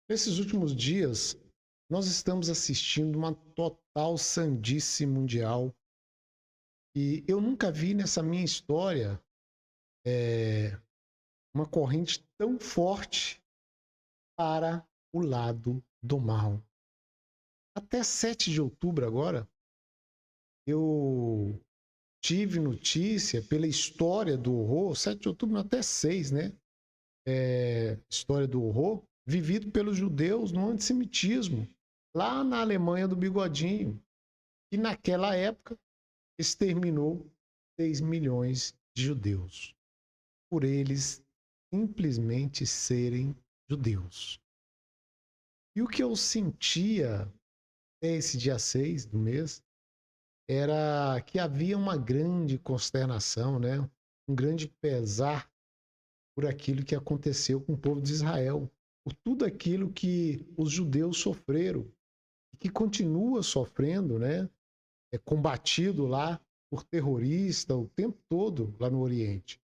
Nesses últimos dias, nós estamos assistindo uma total sandice mundial e eu nunca vi nessa minha história uma corrente tão forte para o lado do mal. Até 7 de outubro agora, eu tive notícia pela história do horror, 7 de outubro, não, até 6, né? História do horror, vivido pelos judeus no antissemitismo, lá na Alemanha do Bigodinho, que naquela época exterminou 6 milhões de judeus, por eles simplesmente serem judeus. E o que eu sentia até esse dia 6 do mês era que havia uma grande consternação, né? Um grande pesar por aquilo que aconteceu com o povo de Israel, por tudo aquilo que os judeus sofreram e que continua sofrendo, né? É combatido lá por terroristas o tempo todo lá no Oriente.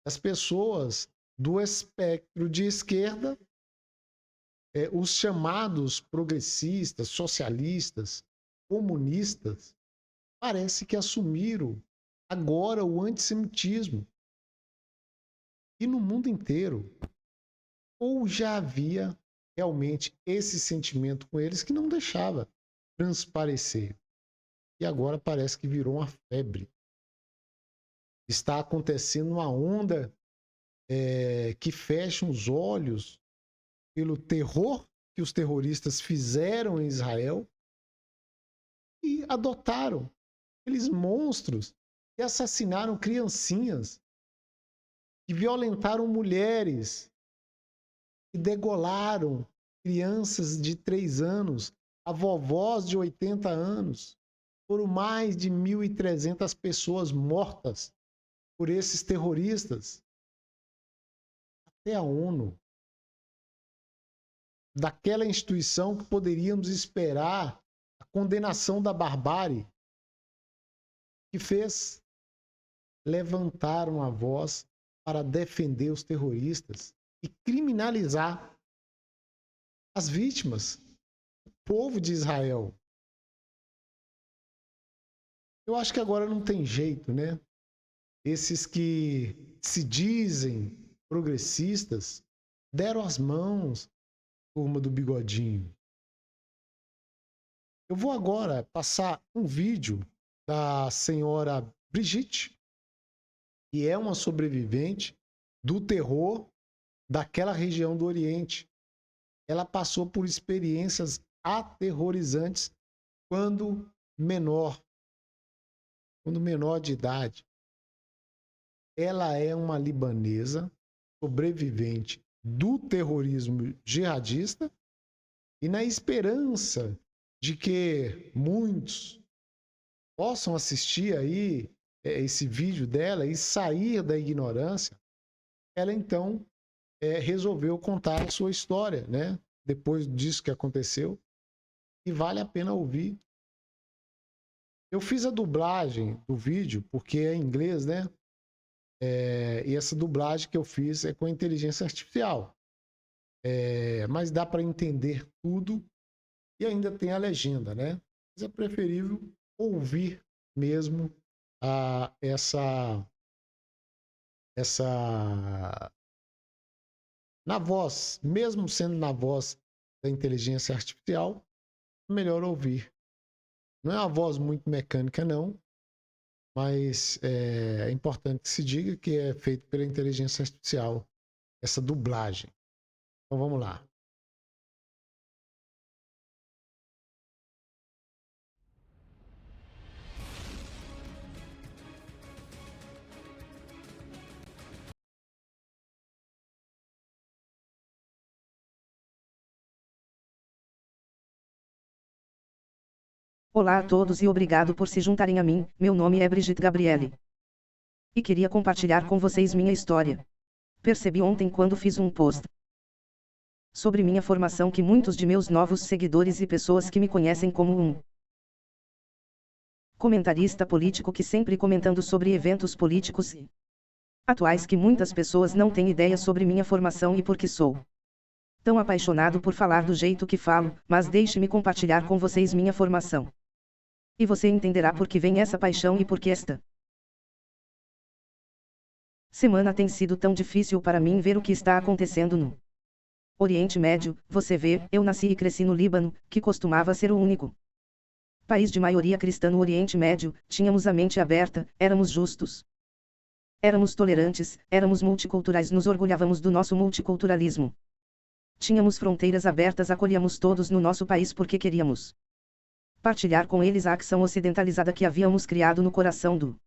As pessoas do espectro de esquerda, os chamados progressistas, socialistas, comunistas, parece que assumiram agora o antissemitismo. E no mundo inteiro, ou já havia realmente esse sentimento com eles que não deixava transparecer. E agora parece que virou uma febre. Está acontecendo uma onda que fecha os olhos pelo terror que os terroristas fizeram em Israel e adotaram aqueles monstros que assassinaram criancinhas, que violentaram mulheres, que degolaram crianças de 3 anos, a vovós de 80 anos. Foram mais de 1.300 pessoas mortas por esses terroristas. Até a ONU, daquela instituição que poderíamos esperar a condenação da barbárie, que fez, levantaram a voz para defender os terroristas e criminalizar as vítimas, o povo de Israel. Eu acho que agora não tem jeito, né? Esses que se dizem progressistas deram as mãos, turma do Bigodinho. Eu vou agora passar um vídeo da senhora Brigitte, que é uma sobrevivente do terror daquela região do Oriente. Ela passou por experiências aterrorizantes quando menor de idade. Ela é uma libanesa sobrevivente do terrorismo jihadista e na esperança de que muitos possam assistir aí esse vídeo dela e sair da ignorância, ela então resolveu contar a sua história, né? Depois disso que aconteceu, e vale a pena ouvir. Eu fiz a dublagem do vídeo porque é em inglês, né? E essa dublagem que eu fiz é com inteligência artificial. Mas dá para entender tudo e ainda tem a legenda, né? Mas é preferível ouvir mesmo essa na voz, mesmo sendo na voz da inteligência artificial, é melhor ouvir. Não é uma voz muito mecânica, não, mas é importante que se diga que é feito pela inteligência artificial, essa dublagem. Então vamos lá. Olá a todos e obrigado por se juntarem a mim. Meu nome é Brigitte Gabriele. E queria compartilhar com vocês minha história. Percebi ontem quando fiz um post sobre minha formação que muitos de meus novos seguidores e pessoas que me conhecem como um comentarista político que sempre comentando sobre eventos políticos atuais que muitas pessoas não têm ideia sobre minha formação e por que sou tão apaixonado por falar do jeito que falo, mas deixe-me compartilhar com vocês minha formação. E você entenderá por que vem essa paixão e por que esta semana tem sido tão difícil para mim ver o que está acontecendo no Oriente Médio. Você vê, eu nasci e cresci no Líbano, que costumava ser o único país de maioria cristã no Oriente Médio. Tínhamos a mente aberta, éramos justos, éramos tolerantes, éramos multiculturais, nos orgulhávamos do nosso multiculturalismo. Tínhamos fronteiras abertas, acolhíamos todos no nosso país porque queríamos partilhar com eles a ação ocidentalizada que havíamos criado no coração do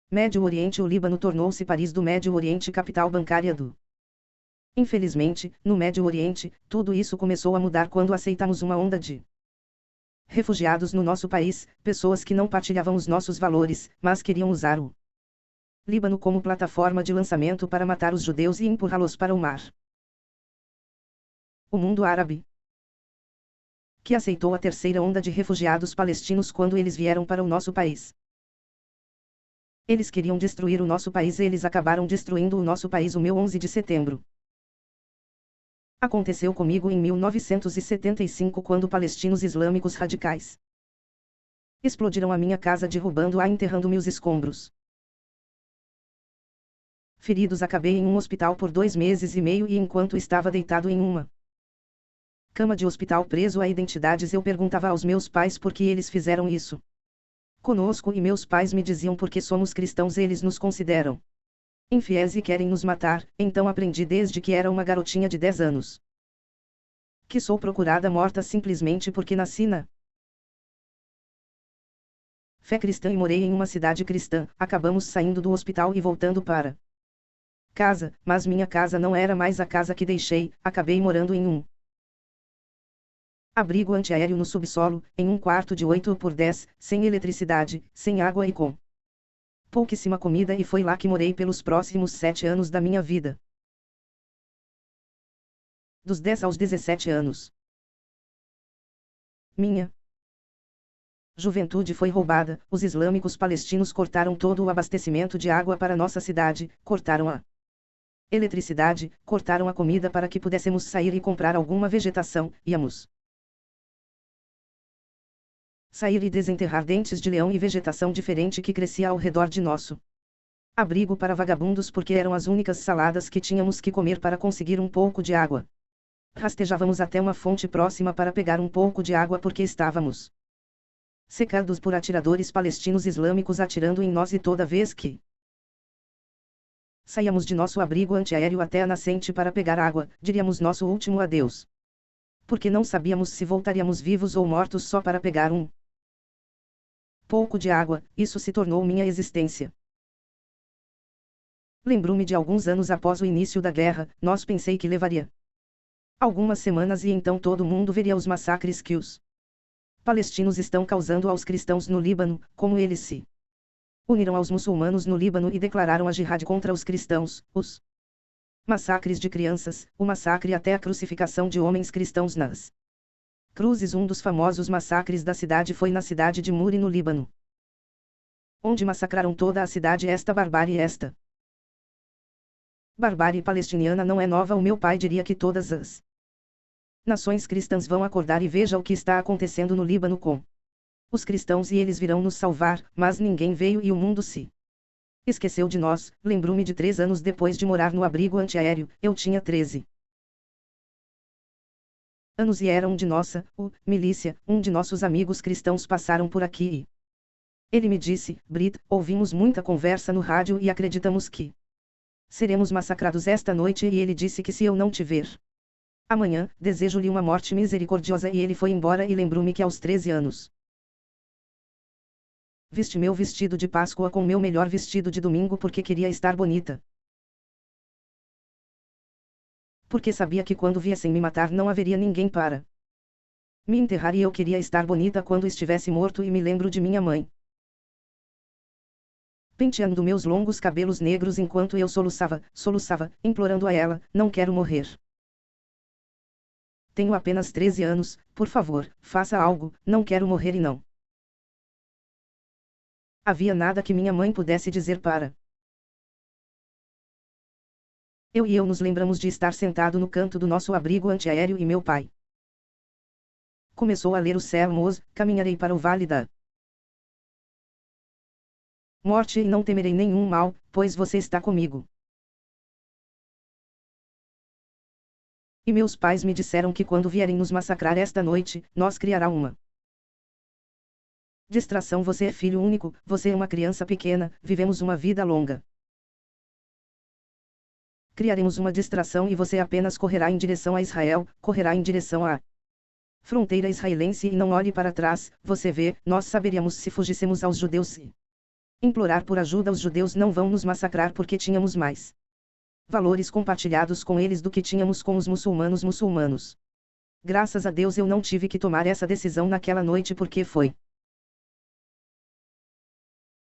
Médio Oriente. O Líbano tornou-se Paris do Médio Oriente, capital bancária do. Infelizmente, no Médio Oriente, tudo isso começou a mudar quando aceitamos uma onda de refugiados no nosso país, pessoas que não partilhavam os nossos valores, mas queriam usar o Líbano como plataforma de lançamento para matar os judeus e empurrá-los para o mar. O mundo árabe, que aceitou a terceira onda de refugiados palestinos quando eles vieram para o nosso país. Eles queriam destruir o nosso país e eles acabaram destruindo o nosso país. O meu 11 de setembro aconteceu comigo em 1975, quando palestinos islâmicos radicais explodiram a minha casa, derrubando-a e enterrando meus escombros. Feridos, acabei em um hospital por 2 meses e meio e enquanto estava deitado em uma cama de hospital preso a identidades, eu perguntava aos meus pais por que eles fizeram isso conosco, e meus pais me diziam porque somos cristãos eles nos consideram infiéis e querem nos matar. Então aprendi desde que era uma garotinha de 10 anos que sou procurada morta simplesmente porque nasci na fé cristã e morei em uma cidade cristã. Acabamos saindo do hospital e voltando para casa, mas minha casa não era mais a casa que deixei. Acabei morando em um abrigo antiaéreo no subsolo, em um quarto de 8 por 10, sem eletricidade, sem água e com pouquíssima comida, e foi lá que morei pelos próximos 7 anos da minha vida. Dos 10 aos 17 anos. Minha juventude foi roubada. Os islâmicos palestinos cortaram todo o abastecimento de água para nossa cidade, cortaram a eletricidade, cortaram a comida para que pudéssemos sair e comprar alguma vegetação. Íamos sair e desenterrar dentes de leão e vegetação diferente que crescia ao redor de nosso abrigo para vagabundos, porque eram as únicas saladas que tínhamos que comer para conseguir um pouco de água. Rastejávamos até uma fonte próxima para pegar um pouco de água porque estávamos cercados por atiradores palestinos islâmicos atirando em nós, e toda vez que saíamos de nosso abrigo antiaéreo até a nascente para pegar água, diríamos nosso último adeus. Porque não sabíamos se voltaríamos vivos ou mortos só para pegar um pouco de água. Isso se tornou minha existência. Lembro-me de alguns anos após o início da guerra, nós pensei que levaria algumas semanas e então todo mundo veria os massacres que os palestinos estão causando aos cristãos no Líbano, como eles se uniram aos muçulmanos no Líbano e declararam a jihad contra os cristãos, os massacres de crianças, o massacre até a crucificação de homens cristãos nas cruzes. Um dos famosos massacres da cidade foi na cidade de Muri, no Líbano, onde massacraram toda a cidade. Esta barbárie palestiniana não é nova. O meu pai diria que todas as nações cristãs vão acordar e veja o que está acontecendo no Líbano com os cristãos e eles virão nos salvar, mas ninguém veio e o mundo se esqueceu de nós. Lembro-me de 3 anos depois de morar no abrigo antiaéreo, eu tinha 13 anos e era um de nossa milícia. Um de nossos amigos cristãos passaram por aqui e ele me disse: Brit, ouvimos muita conversa no rádio e acreditamos que seremos massacrados esta noite, e ele disse que se eu não te ver amanhã, desejo-lhe uma morte misericordiosa, e ele foi embora. E lembro-me que aos 13 anos vesti meu vestido de Páscoa com meu melhor vestido de domingo porque queria estar bonita. Porque sabia que quando viessem me matar não haveria ninguém para me enterrar, e eu queria estar bonita quando estivesse morto. E me lembro de minha mãe penteando meus longos cabelos negros enquanto eu soluçava, implorando a ela: não quero morrer. Tenho apenas 13 anos, por favor, faça algo, não quero morrer. E não havia nada que minha mãe pudesse dizer para Eu nos lembramos de estar sentado no canto do nosso abrigo antiaéreo e meu pai começou a ler os Salmos: caminharei para o vale da morte e não temerei nenhum mal, pois você está comigo. E meus pais me disseram que quando vierem nos massacrar esta noite, nós criará uma distração. Você é filho único, você é uma criança pequena, vivemos uma vida longa. Criaremos uma distração e você apenas correrá em direção a Israel, correrá em direção à fronteira israelense e não olhe para trás. Você vê, nós saberíamos se fugíssemos aos judeus. Se implorar por ajuda, os judeus não vão nos massacrar porque tínhamos mais valores compartilhados com eles do que tínhamos com os muçulmanos. Graças a Deus eu não tive que tomar essa decisão naquela noite porque foi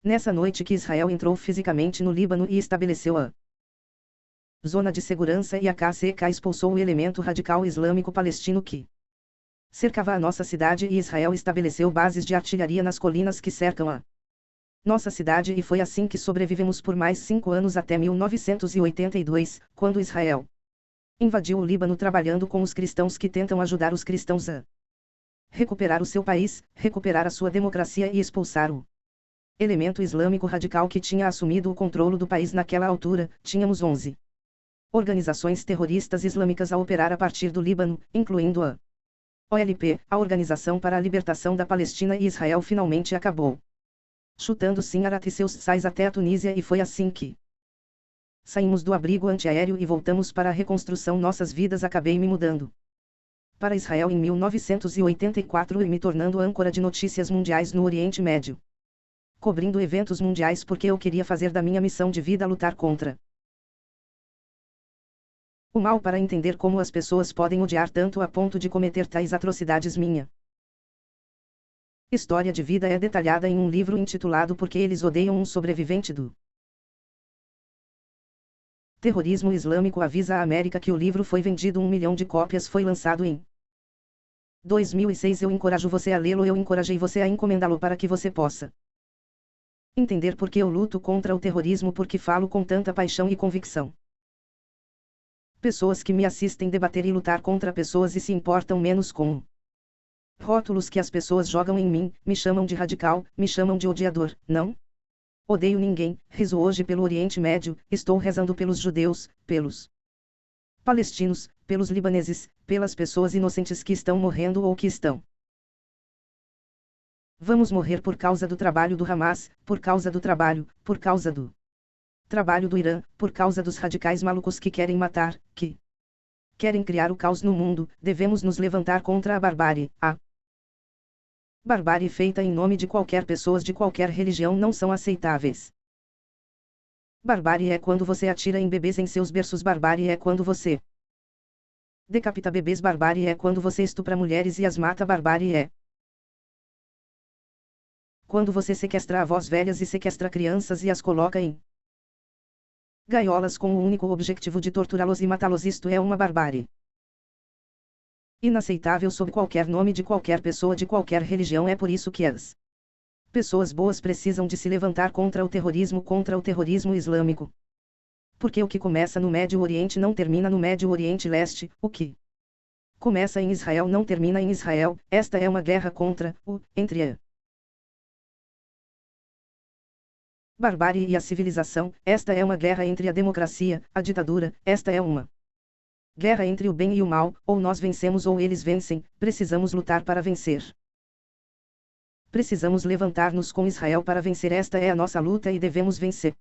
nessa noite que Israel entrou fisicamente no Líbano e estabeleceu a zona de segurança e a KCK expulsou o elemento radical islâmico palestino que cercava a nossa cidade e Israel estabeleceu bases de artilharia nas colinas que cercam a nossa cidade e foi assim que sobrevivemos por mais 5 anos até 1982, quando Israel invadiu o Líbano trabalhando com os cristãos que tentam ajudar os cristãos a recuperar o seu país, recuperar a sua democracia e expulsar o elemento islâmico radical que tinha assumido o controle do país naquela altura. Tínhamos 11 organizações terroristas islâmicas a operar a partir do Líbano, incluindo a OLP, a Organização para a Libertação da Palestina, e Israel finalmente acabou chutando Sinharat e seus sais até a Tunísia e foi assim que saímos do abrigo antiaéreo e voltamos para a reconstrução nossas vidas. Acabei me mudando para Israel em 1984 e me tornando âncora de notícias mundiais no Oriente Médio, cobrindo eventos mundiais porque eu queria fazer da minha missão de vida lutar contra o mal para entender como as pessoas podem odiar tanto a ponto de cometer tais atrocidades. Minha história de vida é detalhada em um livro intitulado Porque Eles Odeiam um Sobrevivente do Terrorismo Islâmico. Avisa a América que o livro foi vendido 1 milhão de cópias. Foi lançado em 2006. Eu encorajo você a lê-lo. Eu encorajei você a encomendá-lo para que você possa entender por que eu luto contra o terrorismo, porque falo com tanta paixão e convicção. Pessoas que me assistem debater e lutar contra pessoas e se importam menos com rótulos que as pessoas jogam em mim, me chamam de radical, me chamam de odiador. Não odeio ninguém, rezo hoje pelo Oriente Médio, estou rezando pelos judeus, pelos palestinos, pelos libaneses, pelas pessoas inocentes que estão morrendo ou que estão vamos morrer por causa do trabalho do Hamas, por causa do trabalho do Irã, por causa dos radicais malucos que querem matar, que querem criar o caos no mundo. Devemos nos levantar contra a barbárie. A barbárie feita em nome de qualquer pessoas de qualquer religião não são aceitáveis. Barbárie é quando você atira em bebês em seus berços. Barbárie é quando você decapita bebês. Barbárie é quando você estupra mulheres e as mata. Barbárie é quando você sequestra avós velhas e sequestra crianças e as coloca em gaiolas com o único objetivo de torturá-los e matá-los. Isto é uma barbárie inaceitável sob qualquer nome de qualquer pessoa de qualquer religião. É por isso que as pessoas boas precisam de se levantar contra o terrorismo islâmico. Porque o que começa no Médio Oriente não termina no Médio Oriente Leste, o que começa em Israel não termina em Israel. Esta é uma guerra contra entre a barbárie e a civilização. Esta é uma guerra entre a democracia, a ditadura. Esta é uma guerra entre o bem e o mal, ou nós vencemos ou eles vencem. Precisamos lutar para vencer. Precisamos levantar-nos com Israel para vencer. Esta é a nossa luta e devemos vencer.